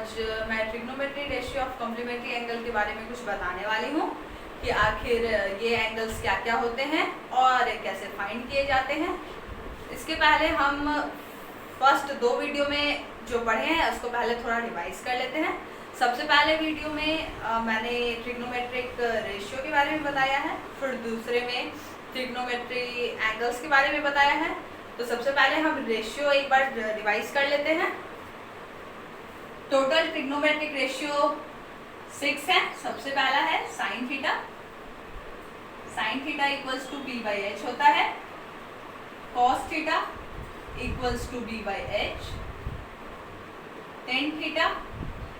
आज मैं trigonometry ratio of complementary angle के बारे में कुछ बताने वाली हूँ कि आखिर ये एंगल्स क्या क्या होते हैं और कैसे फाइंड किए जाते हैं। इसके पहले हम फर्स्ट 2 वीडियो में जो पढ़े हैं उसको पहले थोड़ा रिवाइज कर लेते हैं। सबसे पहले वीडियो में मैंने ट्रिग्नोमेट्रिक रेशियो के बारे में बताया है, फिर दूसरे में ट्रिग्नोमेट्री एंगल्स के बारे में बताया है। तो सबसे पहले हम रेशियो एक बार रिवाइज कर लेते हैं। टोटल ट्रिग्नोमेट्रिक रेशियो 6 है। सबसे पहला है sine theta. Sine theta equals to p by h होता है। Cos theta equals to b by h. Tan theta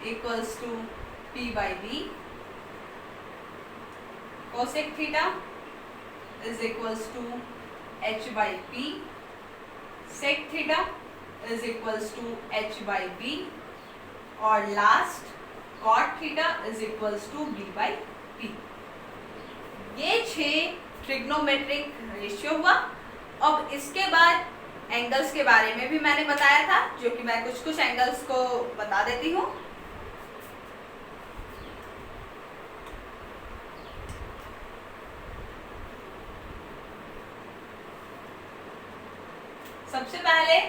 equals to p by b. Cosec theta is equals to h by p. Sec theta is equals to h by b. और last cot theta is equals to b by p. ये 6 trigonometric ratio हुआ। अब इसके बाद angles के बारे में भी मैंने बताया था, जो कि मैं कुछ एंगल्स को बता देती हूँ। सबसे पहले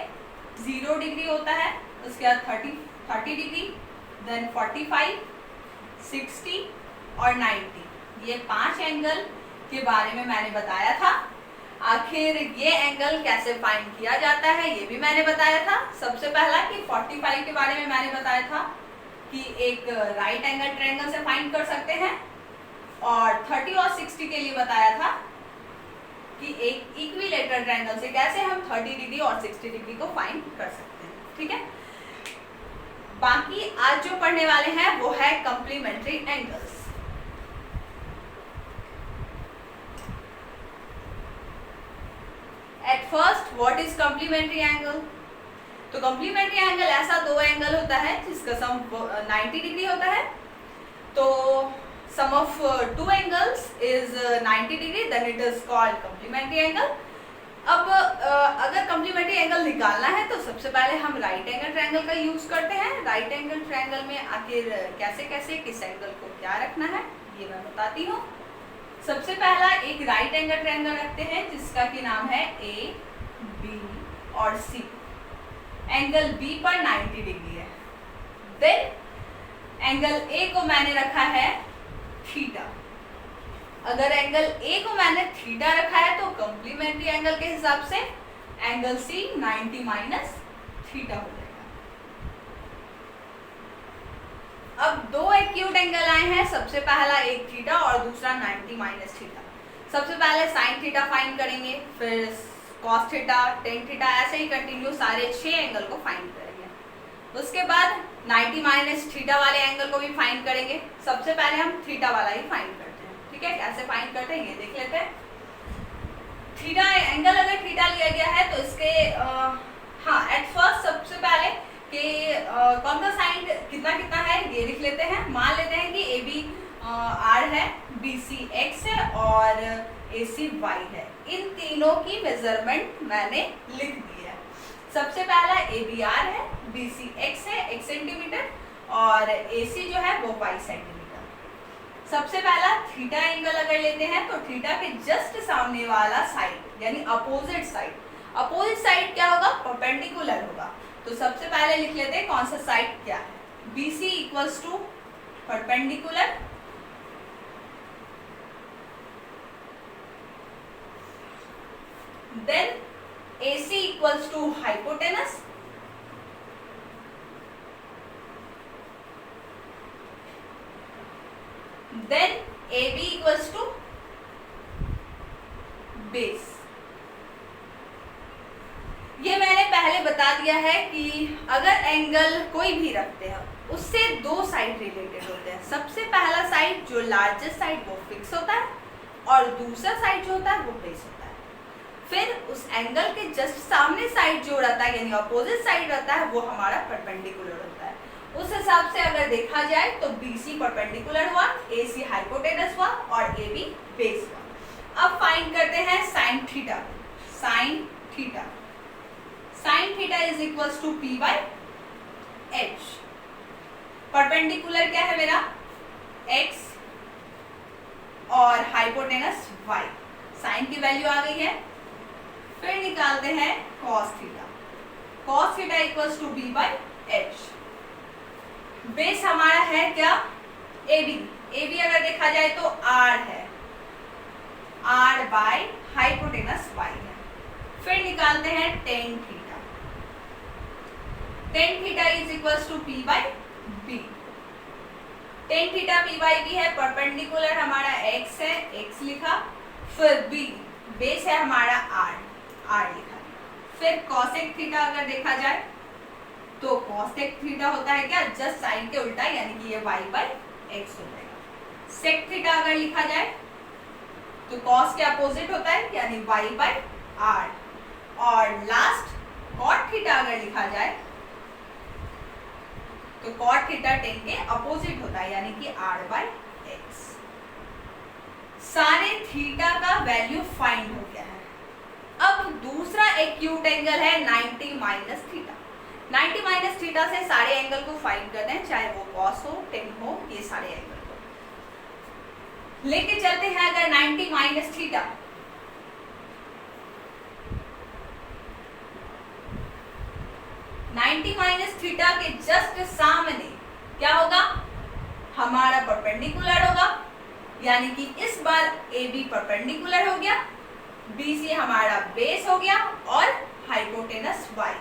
0 डिग्री होता है, उसके बाद 30 डिग्री, देन 45, 60 और 90। ये 5 एंगल के बारे में मैंने बताया था। आखिर ये एंगल कैसे फाइंड किया जाता है ये भी मैंने बताया था। सबसे पहला कि 45 के बारे में मैंने बताया था कि एक राइट एंगल ट्रायंगल से फाइंड कर सकते हैं, और 30 और 60 के लिए बताया था कि एक इक्विलेटरल ट्रायंगल से कैसे हम 30 डिग्री और 60 डिग्री को फाइंड कर सकते हैं। ठीक है, बाकी आज जो पढ़ने वाले हैं वो है complementary angles. At first what is complementary angle? तो कॉम्प्लीमेंट्री एंगल ऐसा 2 एंगल होता है जिसका सम 90 डिग्री होता है। तो sum of 2 angles is 90 degree, then it is called complementary angle. अब अगर कॉम्प्लीमेंट्री एंगल निकालना है तो सबसे पहले हम राइट एंगल ट्रायंगल का यूज करते हैं। राइट एंगल ट्रायंगल में आखिर कैसे कैसे किस एंगल को क्या रखना है ये मैं बताती हूँ। सबसे पहला एक राइट एंगल ट्रायंगल रखते हैं जिसका कि नाम है ए, बी और सी। एंगल बी पर 90 डिग्री है। देन एंगल ए को मैंने रखा है थीटा। अगर एंगल ए को मैंने थीटा रखा है तो कॉम्प्लीमेंट्री एंगल के हिसाब से एंगल सी 90 माइनस थीटा हो जाएगा। अब 2 एक्यूट एंगल आए हैं, सबसे पहला एक थीटा और दूसरा 90 माइनस थीटा। सबसे पहले साइन थीटा फाइंड करेंगे, फिर कॉस थीटा, टेन थीटा, ऐसे ही कंटिन्यू सारे 6 एंगल को फाइंड करेंगे। उसके बाद 90 माइनस थीटा वाले एंगल को भी फाइंड करेंगे। सबसे पहले हम थीटा वाला ही फाइंड करते हैं। ठीक है, कैसे फाइंड करते हैं ये देख लेते हैं। थीटा एंगल अगर थीटा लिया गया है तो इसके एट फर्स्ट सबसे पहले कि कौन सा साइड कितना कितना है ये लिख लेते हैं। मान लेते हैं कि ए बी आर है, बी सी एक्स है और ए सी वाई है। इन तीनों की मेजरमेंट मैंने लिख दी है। सबसे पहला ए बी आर है, बी सी एक्स है 1 सेंटीमीटर और ए सी जो है वो 5 सेंटीमीटर। सबसे पहला थीटा एंगल अगर लेते हैं तो थीटा के जस्ट सामने वाला साइड यानी अपोजिट साइड। अपोजिट साइड क्या होगा? परपेंडिकुलर होगा। तो सबसे पहले लिख लेते हैं कौन सा साइड क्या है। B C equals to perpendicular, then A C equals to hypotenuse, then A B equals to base. ये मैंने पहले बता दिया है कि अगर एंगल कोई भी रखते हैं उससे 2 साइड रिलेटेड होते हैं। सबसे पहला साइड जो लार्जेस्ट साइड वो फिक्स होता है और दूसरा साइड जो होता है वो बेस होता है। फिर उस एंगल के जस्ट सामने साइड जो रहता है यानी अपोजिट साइड रहता है वो हमारा परपेंडिकुलर होता है। उस हिसाब से अगर देखा जाए तो BC परपेंडिकुलर हुआ, AC हाइपोटेनस हुआ और AB बेस हुआ। अब फाइंड करते हैं sine theta. Sine theta sin theta is equals to P by H. Perpendicular क्या है मेरा x और हाइपोटेनस y, साइन की वैल्यू आ गई है। फिर निकालते हैं cos theta, cos theta equals to b by h। Base हमारा है क्या AB, AB अगर देखा जाए तो r है, r बाय हाइपोटेनस y है। फिर निकालते हैं tan theta, tan theta is equals to p by b। Tan theta p by b है, परपेंडिकुलर हमारा x है, x लिखा, फिर b बेस है हमारा r लिखा। फिर cosec थीटा अगर देखा जाए तो cosec थीटा होता है क्या जस्ट साइन के उल्टा, यानी कि ये y बाई x हो जाएगा। sec थीटा अगर लिखा जाए तो cos के अपोजिट होता है, यानी y बाई r। और लास्ट cot थीटा अगर लिखा जाए तो cot थीटा टेन के अपोजिट होता है, यानी कि r बाई x। सारे थीटा का वैल्यू फाइंड हो गया है। अब दूसरा एक्यूट एंगल है 90 माइनस थीटा। 90 माइनस थीटा से सारे एंगल को फाइंड करते हैं, चाहे वो cos हो, tan हो, ये सारे एंगल को लेके चलते हैं। अगर 90 माइनस थीटा, माइनस थीटा के जस्ट सामने क्या होगा हमारा परपेंडिकुलर होगा, यानी कि इस बार AB परपेंडिकुलर हो गया, BC हमारा बेस हो गया और हाइपोटेनस y।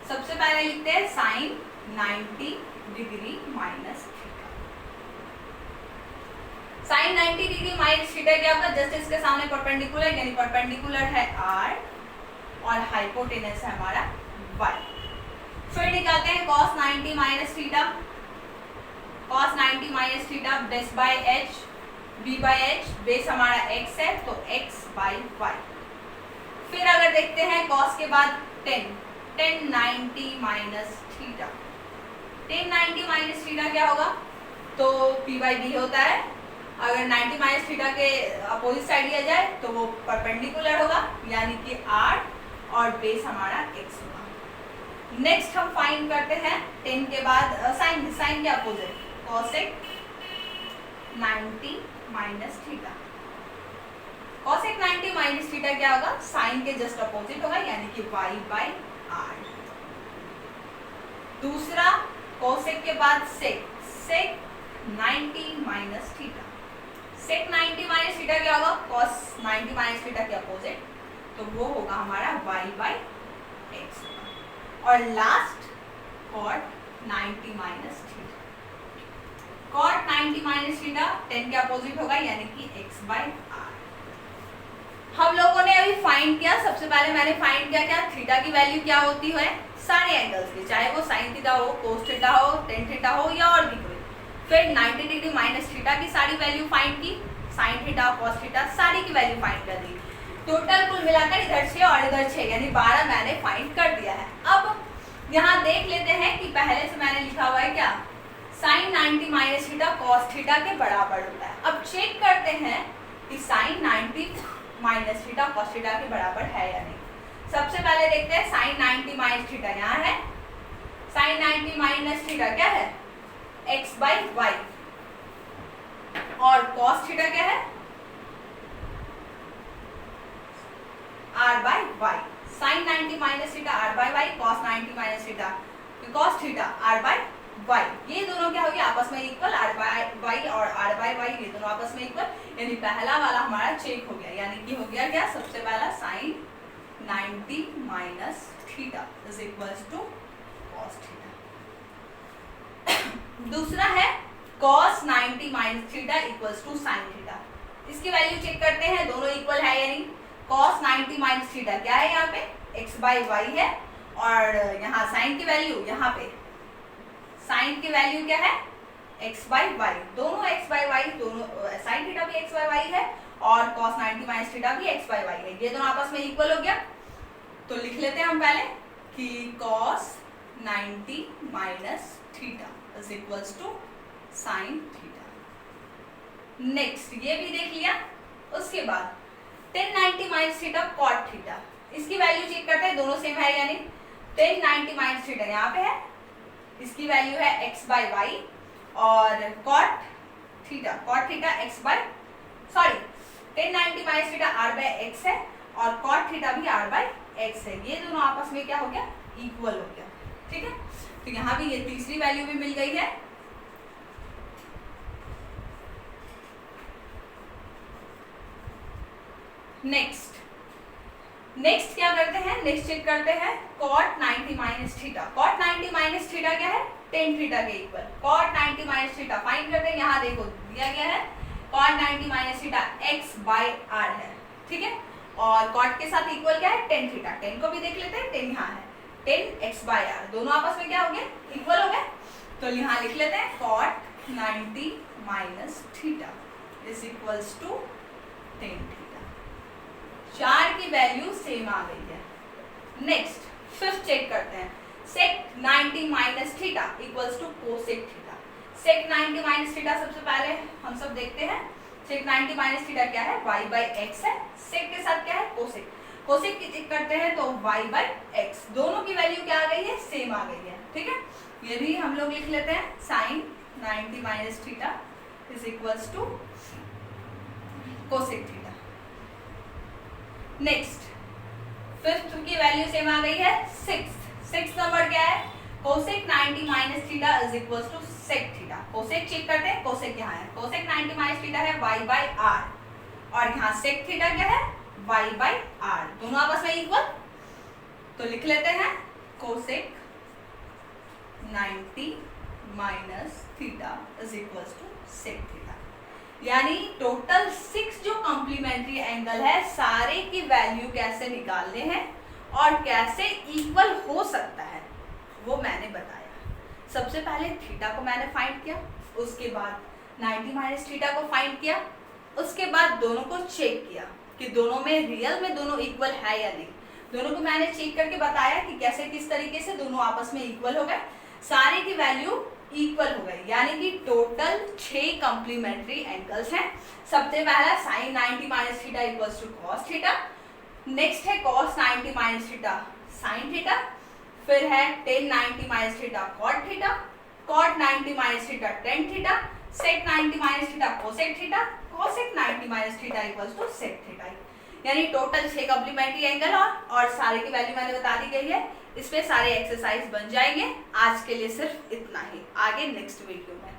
सबसे पहले लिखते हैं sine 90 degree minus theta. Sine 90 degree minus theta क्या होगा, जस्ट इसके सामने परपेंडिकुलर, यानी परपेंडिकुलर है r और हाइपोटेनस है हमारा y। फिर निकालते हैं cos 90 minus theta, cos 90 minus theta base by h, b by h, base हमारा x है तो x बाय y। फिर अगर देखते हैं cos के बाद tan 90 minus theta, tan 90 minus theta क्या होगा तो p बाई b होता है। अगर 90 माइनस थीटा के अपोजिट साइड लिया जाए तो वो परपेंडिकुलर होगा, यानी कि r और बेस हमारा x होगा। नेक्स्ट हम फाइंड करते हैं tan के बाद साइन के opposite cosec 90 minus theta. cosec 90 minus theta क्या होगा, साइन के जस्ट अपोजिट होगा, यानी कि y बाई r। दूसरा cosec के बाद sec 90 minus theta. sec 90 minus theta क्या होगा, cos 90 माइनस थीटा के अपोजिट, तो वो होगा हमारा y बाई x। और last cot 90 minus theta, cot 90 minus theta tan के अपोजिट होगा, यानी कि x बाई r। हम लोगों ने अभी फाइंड किया, सबसे पहले मैंने फाइंड किया क्या थीटा की वैल्यू क्या होती है सारे एंगल्स की, चाहे वो साइन थीटा हो, कोस थीटा हो, tan थीटा हो या और भी कोई। फिर 90 डिग्री माइनस थीटा की सारी वैल्यू फाइंड की, साइन थीटा, कॉस थीटा सारी की वैल्यू फाइंड कर दी। टोटल कुल मिलाकर इधर 6 और इधर 6, यानी 12 मैंने फाइंड कर दिया है। अब यहाँ देख लेते हैं कि पहले से मैंने लिखा हुआ है क्या sine 90 minus theta cos theta के बराबर होता है। अब चेक करते हैं कि sine 90 minus theta cos theta के बराबर है या नहीं। सबसे पहले देखते हैं साइन 90 माइनस थीटा यहाँ है, साइन 90 माइनस थीटा क्या है x बाई वाई, और कॉस थीटा क्या है r by Y. Sine 90 minus theta r by Y, cos 90 minus theta cos theta r by Y, ये दोनों क्या हो गया आपस में इक्वल, r बाई वाई और r बाई वाई ये दोनों आपस में इक्वल, यानी पहला वाला हमारा चेक हो गया, यानी कि हो गया क्या सबसे पहला sine 90 minus theta is equals to cos theta. दूसरा है cos 90 minus theta equals to sine theta. इसकी वैल्यू चेक करते हैं दोनों इक्वल है या नहीं। cos 90 माइनस थीटा क्या है यहाँ पे x बाई वाई है, और यहाँ साइन की वैल्यू यहाँ पे साइन की वैल्यू क्या है x बाई वाई, दोनों x बाई वाई, दोनों साइन थीटा भी x बाई वाई है और cos 90 माइनस थीटा भी x बाई वाई है, ये दोनों आपस में इक्वल हो गया। तो लिख लेते हैं हम पहले कि cos 90 minus theta is equals to sine theta. Next ये भी देख लिया। उसके बाद tan 90 minus theta cot theta, इसकी वैल्यू चेक करते हैं दोनों सेम है यानी। tan 90 माइनस थीटा यहाँ पे है, इसकी वैल्यू है x बाई वाई और cot theta x by tan 90 minus theta r by x है और cot थीटा भी r बाय x है। ये दोनों आपस में क्या हो गया, इक्वल हो गया। ठीक है, तो यहाँ भी ये तीसरी वैल्यू भी मिल गई है। नेक्स्ट क्या करते हैं, नेक्स्ट चेक करते हैं cot 90 minus theta. cot 90 minus theta क्या है, tan थीटा के equal. cot 90 minus theta find करते हैं, यहाँ देखो दिया गया है cot 90 minus theta x by r है। ठीक है, और cot के साथ इक्वल क्या है, tan थीटा। tan को भी देख लेते हैं, tan यहाँ है, tan x बाय r, दोनों आपस में क्या हो गए, इक्वल हो गए। तो यहाँ लिख लेते हैं cot 90 minus theta is equals to tan theta. चार की वैल्यू सेम आ गई है। नेक्स्ट फिफ्थ चेक करते हैं, sec 90 minus theta equals to cosec theta. sec 90 minus theta सबसे पहले हम सब देखते हैं। sec 90 माइनस थीटा क्या है, y बाई x है। sec के साथ क्या है, cosec। cosec की चेक करते हैं तो y बाई x, दोनों की वैल्यू क्या आ गई है, सेम आ गई है। ठीक है, ये भी हम लोग लिख लेते हैं, sin 90 minus theta is equals to cosec theta. Next fifth की वैल्यू सेम आ गई है। सिक्स नंबर क्या है, cosec 90 minus theta is equals to sec theta. cosec check करते हैं, cosec यहाँ है, cosec 90 माइनस थीटा है y बाई r, और यहाँ sec थीटा क्या है, y बाई r, दोनों आपस में इक्वल। तो लिख लेते हैं cosec 90 minus theta is equals to sec theta. यानी टोटल 6 जो कॉम्प्लीमेंट्री एंगल है, सारे की वैल्यू कैसे निकालने हैं और कैसे इक्वल हो सकता है वो मैंने बताया। सबसे पहले थीटा को मैंने फाइंड किया, उसके बाद 90 माइनस थीटा को फाइंड किया, उसके बाद दोनों को चेक किया कि दोनों में रियल में दोनों इक्वल है या नहीं। दोनों को मैंने चेक करके बताया कि कैसे किस तरीके से दोनों आपस में इक्वल हो गए, सारे की वैल्यू इक्वल हो गई। यानी कि टोटल 6 कॉम्प्लीमेंट्री एंगल्स हैं। सबसे पहला sin 90 minus theta equals to cos theta, next है cos 90 minus theta sin theta, फिर है tan 90 minus theta cot theta, cot 90 minus theta tan theta, sec 90 minus theta cosec theta, cosec 90 minus theta equals to sec theta. यानी total 6 complementary angle और सारे की value मैंने बता दी गई है। इस पे सारे एक्सरसाइज बन जाएंगे। आज के लिए सिर्फ इतना ही, आगे नेक्स्ट वीडियो में।